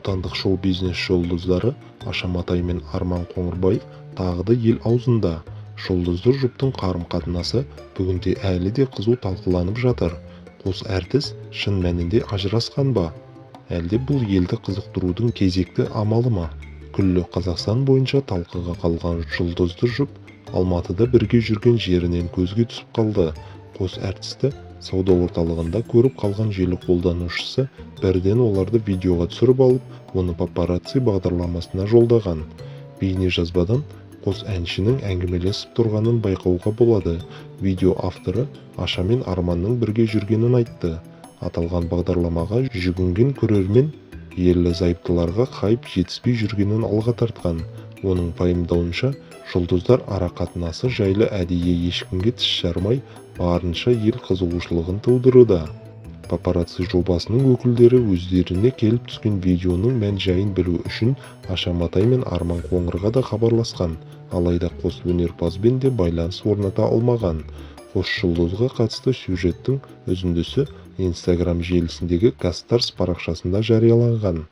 Отандық шоу-бизнес жұлдыздары Аша Матай мен Арман Қоңырбаев тағы да ел аузында. Жұлдызды жұптың қарым-қатынасы бүгінде әлі де қызу талқыланып жатыр. Қос әртіс шын мәнінде ажырасқан ба? Әлде бұл елді қызықтырудың кезекті амалы ма? Күллі Қазақстан бойынша талқыға қалған жұлдызды жұп Алматыда бірге жүрген жерінен көзге түсіп қалды. Қос әртісті сауда орталығында көріп қалған желі қолданушысы бірден оларды видеоға түсіріп алып, оны папарацци бағдарламасына жолдаған. Бейнежазбадан қос әншінің әңгімелесіп тұрғанын байқауға болады. Видео авторы Аша мен Арманның бірге жүргенін айтты. Аталған бағдарламаға жүгінген көрермен ерлі-зайыптыларға хайп жетіспей жүргенін алға тартқан. Оның пайымдауынша, жұлдыздар ара-қатынасы жайлы әдейі ешкімге тіс жармай, барынша ел қызығушылығын тудыруда. Папарацци жобасының өкілдері өздеріне келіп түскен видеоның мән-жайын білу үшін Аша Матай мен Арман Қоңырға да хабарласқан, алайда қос өнерпазбен де байланыс орната алмаған. Қос жұлдызға қатысты сюжеттің үзіндісі Instagram желісіндегі Гастарс парақшасында жарияланған.